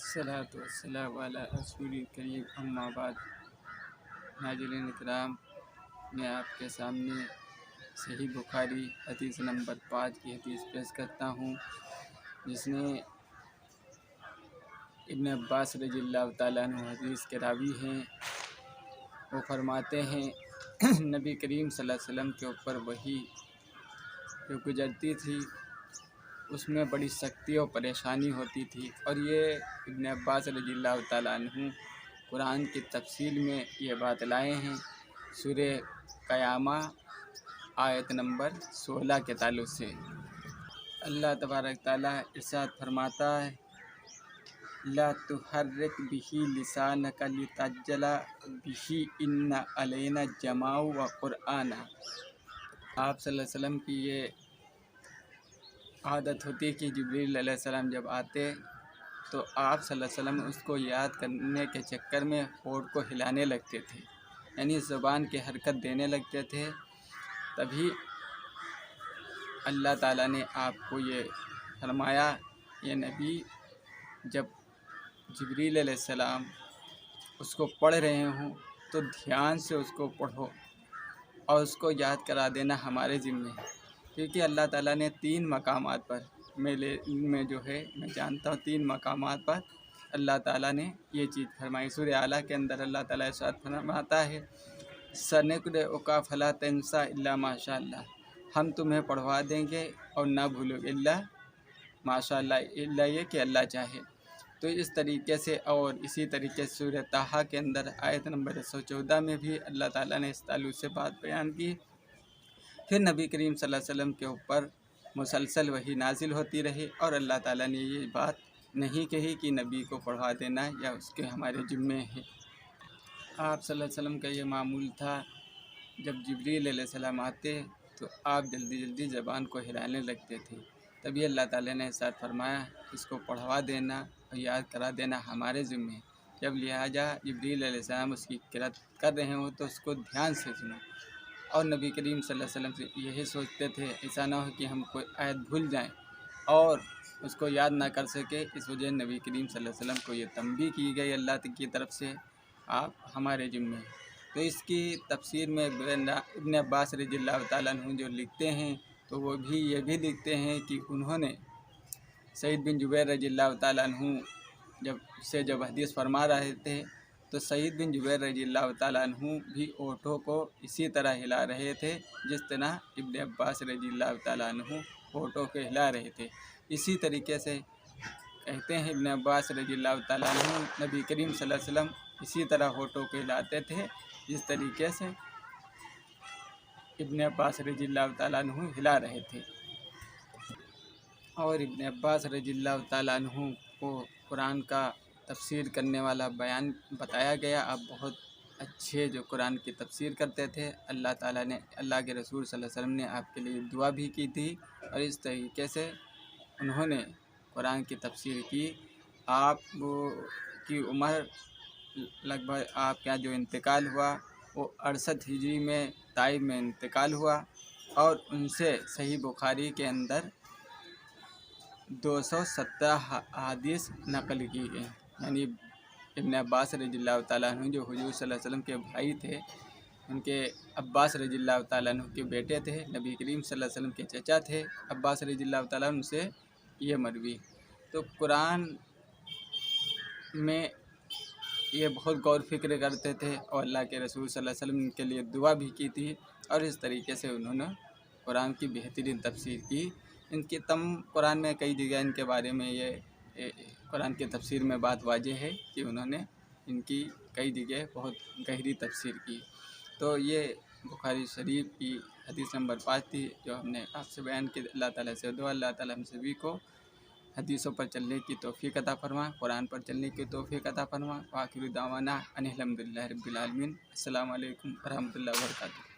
الصلاۃ والسلام علی رسول کریم اما بعد۔ ناظرین اکرام، میں آپ کے سامنے صحیح بخاری حدیث نمبر 5 کی حدیث پیش کرتا ہوں، جس میں ابن عباس رضی اللہ تعالیٰ عنہ حدیث کے راوی ہیں۔ وہ فرماتے ہیں نبی کریم صلی اللہ علیہ وسلم کے اوپر وحی جو گزرتی تھی اس میں بڑی سختی اور پریشانی ہوتی تھی، اور یہ ابن عباس رضی اللہ تعالیٰ عنہ قرآن کی تفصیل میں یہ بات لائے ہیں سورہ قیامہ آیت نمبر 16 کے تعلق سے۔ اللہ تبارک تعالیٰ ارشاد فرماتا ہے لا تحرک بہ لسانک لتعجل بہ ان علینا جمعہ و قرآن۔ آپ صلی اللہ علیہ وسلم کی یہ عادت ہوتی کہ جبریل علیہ السلام جب آتے تو آپ صلی اللہ علیہ وسلم اس کو یاد کرنے کے چکر میں ہونٹ کو ہلانے لگتے تھے، یعنی زبان کی حرکت دینے لگتے تھے۔ تبھی اللہ تعالیٰ نے آپ کو یہ فرمایا، یہ نبی جب جبریل علیہ السلام اس کو پڑھ رہے ہوں تو دھیان سے اس کو پڑھو اور اس کو یاد کرا دینا ہمارے ذمہ ہے، کیونکہ اللہ تعالیٰ نے 3 مقامات پر میں جو ہے میں جانتا ہوں 3 مقامات پر اللہ تعالیٰ نے یہ چیز فرمائی۔ سورہ اعلیٰ کے اندر اللہ تعالیٰ ارشاد فرماتا ہے سَنُقْرِئُكَ فَلَا تَنسَىٰ إِلَّا مَا شَاءَ اللَّهُ، ہم تمہیں پڑھوا دیں گے اور نہ بھولو گے الا ماشاء اللہ، الا یہ کہ اللہ چاہے۔ تو اس طریقے سے اور اسی طریقے سے سورہ طٰہٰ کے اندر آیت نمبر 114 میں بھی اللہ تعالیٰ نے اس تعلق سے بات بیان کی۔ پھر نبی کریم صلی اللہ علیہ وسلم کے اوپر مسلسل وحی نازل ہوتی رہی، اور اللہ تعالیٰ نے یہ بات نہیں کہی کہ نبی کو پڑھوا دینا یا اس کے ہمارے ذمے ہے۔ آپ صلی اللہ علیہ وسلم کا یہ معمول تھا، جب جبریل علیہ السلام آتے تو آپ جلدی جلدی زبان کو ہلانے لگتے تھے۔ تبھی اللہ تعالیٰ نے ارشاد فرمایا اس کو پڑھوا دینا اور یاد کرا دینا ہمارے ذمے ہے۔ جب لہٰذا جبریل علیہ السلام اس کی قرأت کر رہے ہوں تو اس کو دھیان سے سنو، اور نبی کریم صلی اللہ علیہ وسلم سے یہی سوچتے تھے ایسا نہ ہو کہ ہم کوئی آیت بھول جائیں اور اس کو یاد نہ کر سکے۔ اس وجہ نبی کریم صلی اللہ علیہ وسلم کو یہ تنبیہ کی گئی اللہ کی طرف سے، آپ ہمارے ذمے ہیں۔ تو اس کی تفسیر میں ابن عباس رضی اللہ تعالیٰ عنہ جو لکھتے ہیں تو وہ بھی یہ بھی لکھتے ہیں کہ انہوں نے سعید بن جبیر رضی اللہ تعالیٰ عنہ جب حدیث فرما رہے تھے تو سعید بن جبیر رضی اللہ تعالیٰ عنہ بھی ہونٹوں کو اسی طرح ہلا رہے تھے جس طرح ابن عباس رضی اللہ تعالیٰ عنہ ہونٹوں کو ہلا رہے تھے۔ اسی طریقے سے کہتے ہیں ابن عباس رضی اللہ تعالیٰ عنہ نبی کریم صلی اللہ علیہ وسلم اسی طرح ہونٹوں کو ہلاتے تھے جس طریقے سے ابن عباس رضی اللہ تعالیٰ عنہ ہلا رہے تھے۔ اور ابن عباس رضی اللہ تعالیٰ عنہ کو قرآن کا تفسیر کرنے والا بیان بتایا گیا، آپ بہت اچھے جو قرآن کی تفسیر کرتے تھے۔ اللہ تعالیٰ نے، اللہ کے رسول صلی اللہ علیہ وسلم نے آپ کے لیے دعا بھی کی تھی، اور اس طریقے سے انہوں نے قرآن کی تفسیر کی۔ آپ کی عمر لگ بھگ آپ کا جو انتقال ہوا وہ 68 ہجری میں طائف میں انتقال ہوا، اور ان سے صحیح بخاری کے اندر 217 احادیث نقل کی گئی، یعنی ابن عباس رضی اللہ تعالیٰ عنہ جو حضور صلی اللہ علیہ وسلم کے بھائی تھے، ان کے عباس رضی اللہ تعالیٰ عنہ کے بیٹے تھے، نبی کریم صلی اللہ علیہ وسلم کے چچا تھے عباس رضی اللہ تعالیٰ عنہ سے یہ مروی۔ تو قرآن میں یہ بہت غور فکر کرتے تھے، اور اللہ کے رسول صلی اللہ علیہ وسلم کے لیے دعا بھی کی تھی، اور اس طریقے سے انہوں نے قرآن کی بہترین تفسیر کی۔ ان کی قرآن میں کئی جگہ ان کے بارے میں یہ قرآن کی تفسیر میں بات واضح ہے کہ انہوں نے ان کی کئی جگہ بہت گہری تفسیر کی۔ تو یہ بخاری شریف کی حدیث نمبر 5 تھی جو ہم نے آپ سے بیان کی۔ اللہ تعالیٰ سے دعا اللہ تعالیٰ ہم سبھی کو حدیثوں پر چلنے کی توفیق عطا فرما، قرآن پر چلنے کی توفیق عطا فرما۔ وآخر دعوانا ان الحمد للہ رب العالمین۔ السلام علیکم ورحمۃ اللہ وبرکاتہ۔